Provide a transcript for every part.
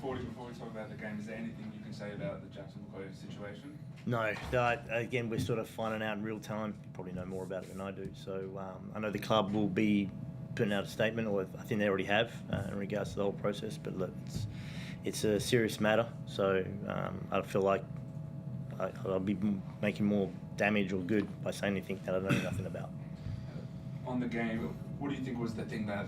Forde, before we talk about the game, is there anything you can say about the Jackson McCoy situation? No, again, we're sort of finding out in real time. You probably know more about it than I do. So I know the club will be putting out a statement, or I think they already have, in regards to the whole process. But look, it's a serious matter. So I feel like I'll be making more damage or good by saying anything that I know nothing about. On the game, what do you think was the thing that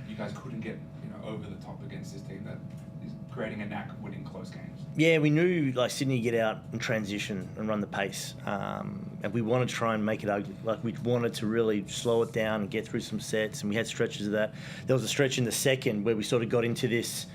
you guys couldn't get over the top against this team that is creating a knack of winning close games? Yeah, we knew like Sydney get out and transition and run the pace, and we wanted to try and make it ugly. Like we wanted to really slow it down and get through some sets, and we had stretches of that. There was a stretch in the second where we sort of got into this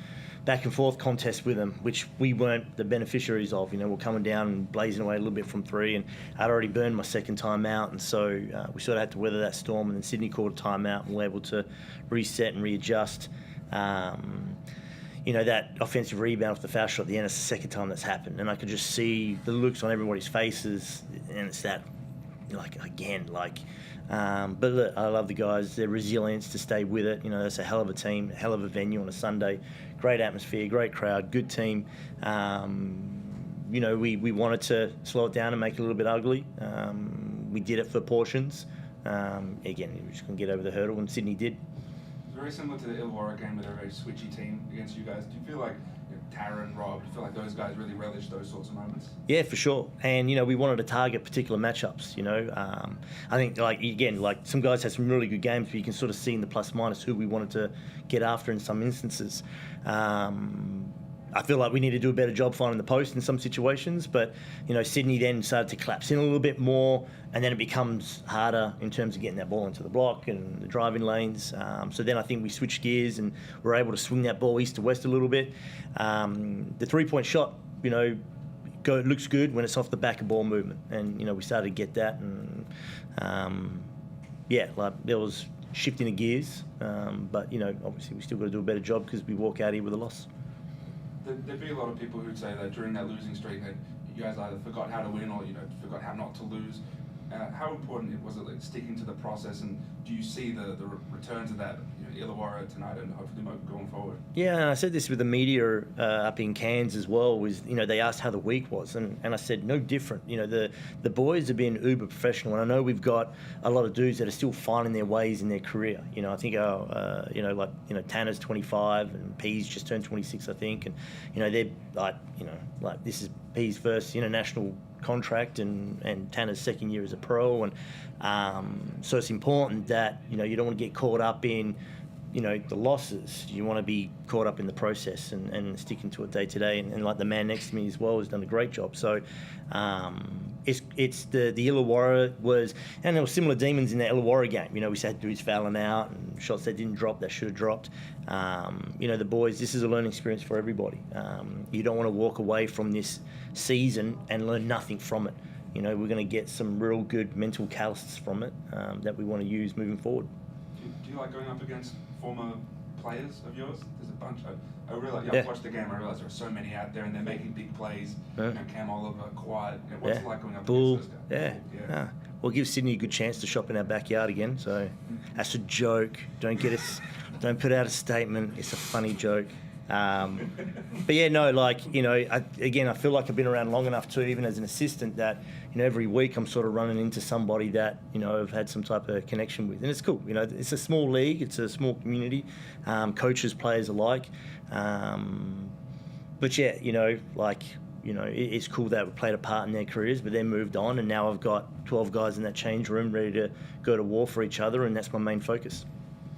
back and forth contest with them, which we weren't the beneficiaries of. We're coming down and blazing away a little bit from three, and I'd already burned my second time out, and so we sort of had to weather that storm. And then Sydney called a timeout, and we were able to reset and readjust. That offensive rebound off the foul shot at the end is the second time that's happened, and I could just see the looks on everybody's faces, and it's that, but look, I love the guys, their resilience to stay with it. That's a hell of a team, a hell of a venue on a Sunday, great atmosphere, great crowd, good team. We wanted to slow it down and make it a little bit ugly. We did it for portions. Again, we just couldn't get over the hurdle, and Sydney did. Very similar to the Illawarra game, where they're a very switchy team against you guys. Do you feel like Kyrin, Rob, do you feel like those guys really relish those sorts of moments? Yeah, for sure. And we wanted to target particular matchups. I think some guys had some really good games, but you can sort of see in the plus minus who we wanted to get after in some instances. I feel like we need to do a better job finding the post in some situations, but Sydney then started to collapse in a little bit more, and then it becomes harder in terms of getting that ball into the block and the driving lanes. So then I think we switched gears and we're able to swing that ball east to west a little bit. The 3-point shot, looks good when it's off the back of ball movement, and we started to get that, and there was shifting of gears, but obviously we still got to do a better job because we walk out here with a loss. There'd be a lot of people who'd say that during that losing streak that you guys either forgot how to win or forgot how not to lose. How important was it sticking to the process, and do you see the returns of that Illawarra tonight and hopefully going forward? Yeah, and I said this with the media up in Cairns as well. Was they asked how the week was, and I said no different. The boys have been uber professional, and I know we've got a lot of dudes that are still finding their ways in their career. I think our Tanner's 25 and P's just turned 26, I think, and they're like this is P's first international contract and Tanner's second year as a pro, and so it's important that you don't want to get caught up in the losses. You want to be caught up in the process and sticking to it day to day, and like the man next to me as well has done a great job. So it's the Illawarra was, and there were similar demons in the Illawarra game. We had dudes fouling out and shots that didn't drop that should have dropped. The boys, this is a learning experience for everybody. You don't want to walk away from this season and learn nothing from it. We're going to get some real good mental catalysts from it that we want to use moving forward. Do you like going up against former players of yours? There's a bunch. I realize, I've watched the game. I realize there are so many out there, and they're making big plays. Cam Oliver, quiet. What's it like going up against those guys? Yeah. We'll give Sydney a good chance to shop in our backyard again. So that's a joke. Don't put out a statement. It's a funny joke. But yeah, no, I feel like I've been around long enough too, even as an assistant, that every week I'm sort of running into somebody that I've had some type of connection with, and it's cool. It's a small league, it's a small community, coaches, players alike. But yeah, it's cool that we played a part in their careers, but they moved on, and now I've got 12 guys in that change room ready to go to war for each other, and that's my main focus.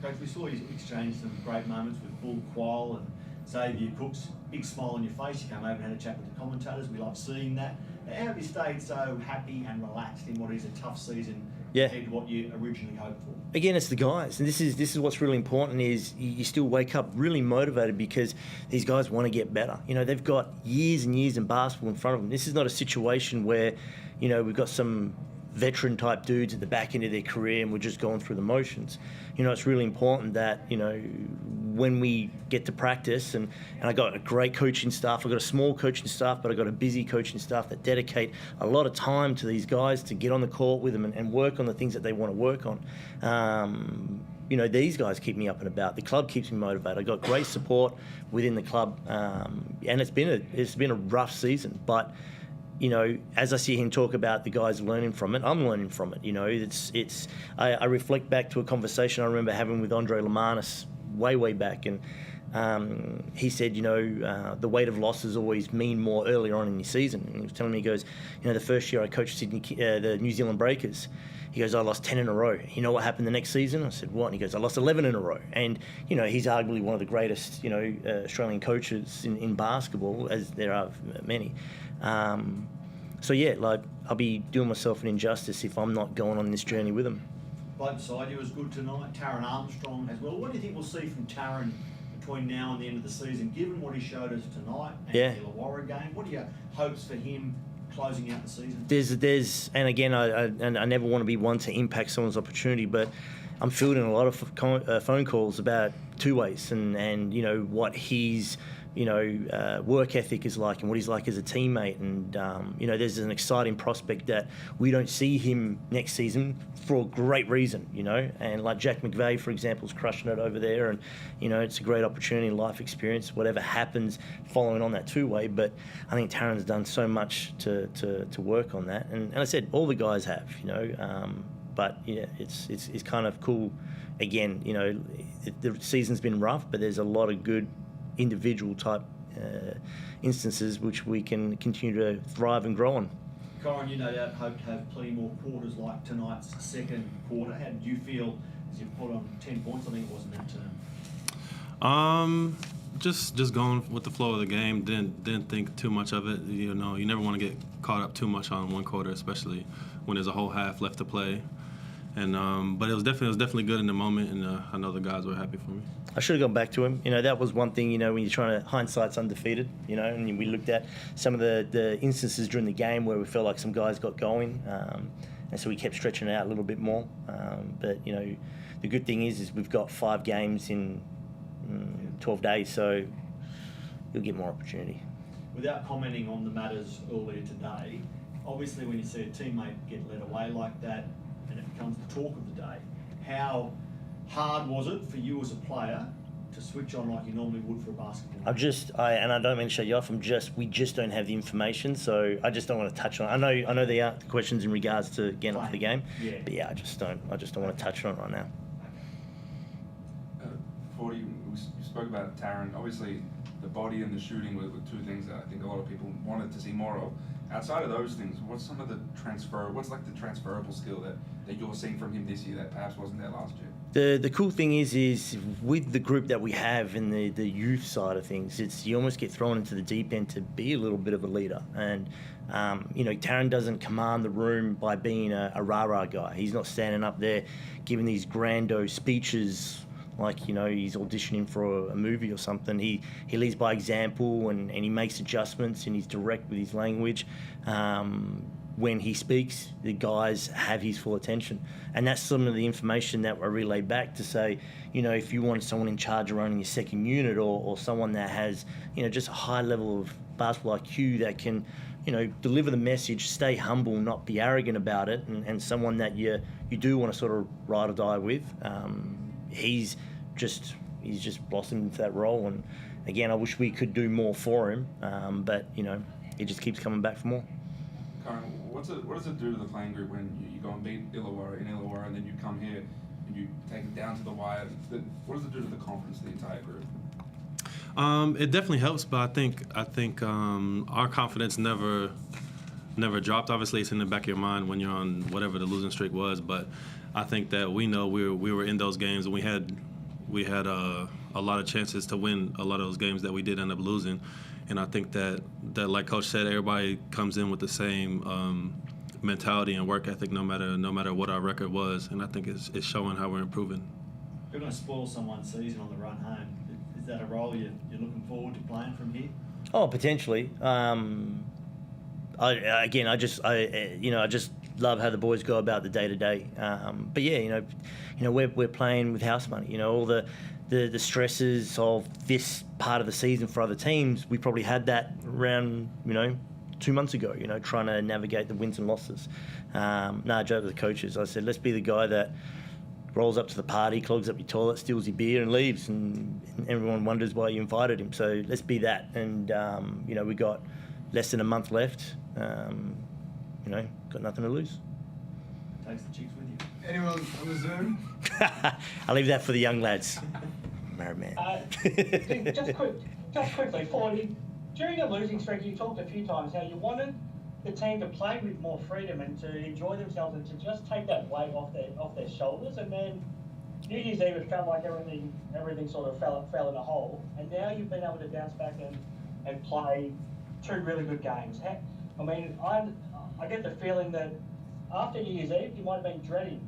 Coach, we saw you exchange some great moments with Bull Quoll and Xavier Cooks. Big smile on your face. You came over and had a chat with the commentators. We love seeing that. How have you stayed so happy and relaxed in what is a tough season compared to what you originally hoped for? Again, it's the guys, and this is what's really important. Is you still wake up really motivated because these guys want to get better. They've got years and years in basketball in front of them. This is not a situation where we've got some veteran type dudes at the back end of their career and we're just going through the motions. It's really important that when we get to practice, and I got a great coaching staff, I've got a small coaching staff, but I've got a busy coaching staff that dedicate a lot of time to these guys to get on the court with them and work on the things that they want to work on. these guys keep me up and about. The club keeps me motivated. I got great support within the club, and it's been a rough season. But as I see him talk about the guys learning from it, I'm learning from it. I reflect back to a conversation I remember having with Andre Lamanis way back, and he said, the weight of losses always mean more earlier on in your season. And he was telling me, he goes, the first year I coached the New Zealand Breakers, he goes, I lost 10 in a row. You know what happened the next season? I said, what? And he goes, I lost 11 in a row. And, he's arguably one of the greatest, Australian coaches in basketball, as there are many. So, yeah, I'll be doing myself an injustice if I'm not going on this journey with him. Right beside you was good tonight. Taran Armstrong as well. What do you think we'll see from Taran between now and the end of the season, given what he showed us tonight and the Illawarra game? What are your hopes for him closing out the season? There's and again, I never want to be one to impact someone's opportunity, but I'm fielding a lot of phone calls about two ways and what his work ethic is like and what he's like as a teammate, and there's an exciting prospect that we don't see him next season for a great reason, and like Jack McVeigh, for example, is crushing it over there, and it's a great opportunity, life experience, whatever happens following on that two-way. But I think Taran's done so much to work on that, and I said all the guys have, but yeah, it's kind of cool. Again, the season's been rough, but there's a lot of good individual type instances which we can continue to thrive and grow on. Kyrin, you no doubt hope to have plenty more quarters like tonight's second quarter. How did you feel as you put on 10 points? I think it was in that term. Just going with the flow of the game. Didn't think too much of it. You never want to get caught up too much on one quarter, especially when there's a whole half left to play. And but it was definitely good in the moment, and I know the guys were happy for me. I should have gone back to him. That was one thing, when you're trying to, hindsight's undefeated, and we looked at some of the instances during the game where we felt like some guys got going, and so we kept stretching it out a little bit more. But, the good thing is we've got 5 games in 12 days, so you'll get more opportunity. Without commenting on the matters earlier today, obviously when you see a teammate get led away like that, and it becomes the talk of the day, how hard was it for you as a player to switch on like you normally would for a basketball match? And I don't mean to shut you off. We just don't have the information, so I just don't want to touch on it. I know there are questions in regards to getting up for the game, but yeah, I just don't want to touch on it right now. Forde, you spoke about Taran. Obviously, the body and the shooting were two things that I think a lot of people wanted to see more of. Outside of those things, what's like the transferable skill that you're seeing from him this year that perhaps wasn't there last year? The cool thing is with the group that we have in the youth side of things, you almost get thrown into the deep end to be a little bit of a leader. And Taran doesn't command the room by being a rah-rah guy. He's not standing up there giving these grando speeches like he's auditioning for a movie or something. He leads by example, and he makes adjustments, and he's direct with his language. When he speaks, the guys have his full attention, and that's some of the information that I relay back to say, if you want someone in charge of running your second unit, or someone that has just a high level of basketball IQ that can deliver the message, stay humble, not be arrogant about it, and someone that you do want to sort of ride or die with. He's just blossomed into that role, and again, I wish we could do more for him, but he just keeps coming back for more. Kyrin, what does it do to the playing group when you go and beat Illawarra, and then you come here and you take it down to the wire? What does it do to the confidence of the entire group? It definitely helps, but I think our confidence never dropped. Obviously, it's in the back of your mind when you're on whatever the losing streak was, but I think that we know we were in those games, and we had a lot of chances to win a lot of those games that we did end up losing. And I think that like Coach said, everybody comes in with the same mentality and work ethic, no matter what our record was. And I think it's showing how we're improving. You're going to spoil someone's season on the run home. Is that a role you're looking forward to playing from here? Oh, potentially. I just love how the boys go about the day to day. But yeah, we're playing with house money. All the stresses of this part of the season for other teams, we probably had that around 2 months ago. Trying to navigate the wins and losses. I joked with the coaches. I said, let's be the guy that rolls up to the party, clogs up your toilet, steals your beer, and leaves, and everyone wonders why you invited him. So let's be that. And you know, we got less than a month left. You know, got nothing to lose. Takes the chicks with you. Anyone on the Zoom? I'll leave that for the young lads. Married man. Just quickly, Forde, during a losing streak, you talked a few times how you wanted the team to play with more freedom and to enjoy themselves and to just take that weight off their shoulders. And then New Year's Eve, it felt like everything sort of fell in a hole. And now you've been able to bounce back and play 2 really good games. I mean, I get the feeling that after New Year's Eve, you might have been dreading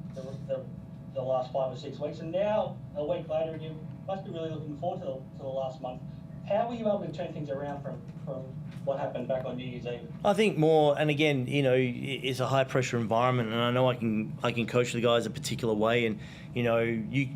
the last 5 or 6 weeks, and now a week later, you must be really looking forward to the last month. How were you able to turn things around from what happened back on New Year's Eve? I think more, and again, you know, it's a high pressure environment, and I know I can coach the guys a particular way, and you know,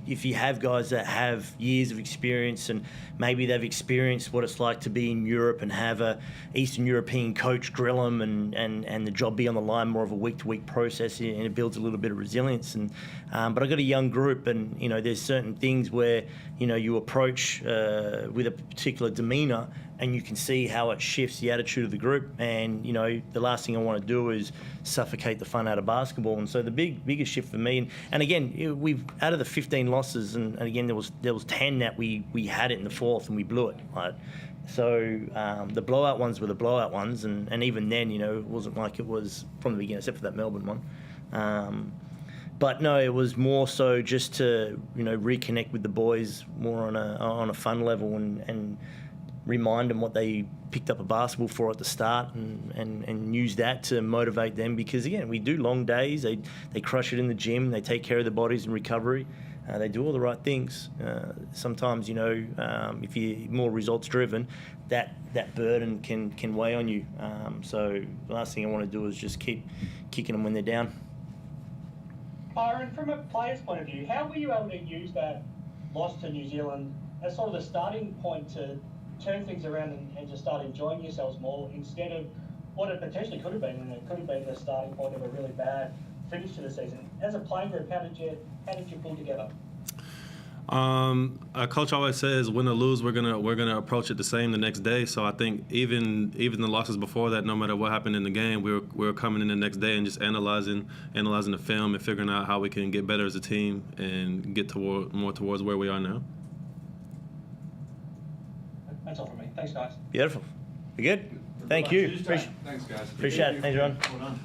if you have guys that have years of experience and maybe they've experienced what it's like to be in Europe and have a Eastern European coach grill them and the job be on the line, more of a week-to-week process, and it builds a little bit of resilience. And but I've got a young group, and you know, there's certain things where you know you approach with a particular demeanour, and you can see how it shifts the attitude of the group. And you know, the last thing I want to do is suffocate the fun out of basketball. And so the biggest shift for me, and again, we've out of the 15 losses, and again there was 10 that we had it in the fourth and we blew it. Right? So the blowout ones were the blowout ones, and even then, you know, it wasn't like it was from the beginning, except for that Melbourne one. But no, it was more so just to, you know, reconnect with the boys more on a fun level and remind them what they picked up a basketball for at the start, and use that to motivate them, because again, we do long days, they crush it in the gym, they take care of their bodies in recovery, they do all the right things. Sometimes, you know, if you're more results driven, that burden can weigh on you. So the last thing I want to do is just keep kicking them when they're down. Kyrin, from a player's point of view, how were you able to use that loss to New Zealand as sort of the starting point to turn things around and just start enjoying yourselves more, instead of what it potentially could have been, and it could have been the starting point of a really bad finish to the season? As a playing group, how did you pull together? Our coach always says, win or lose, we're gonna approach it the same the next day. So I think even the losses before that, no matter what happened in the game, we were coming in the next day and just analyzing the film and figuring out how we can get better as a team and get more towards where we are now. That's all from me. Thanks, guys. Beautiful. You good? Thank you. Tuesday. Thanks, guys. Appreciate it. Thanks, Ron. Well done.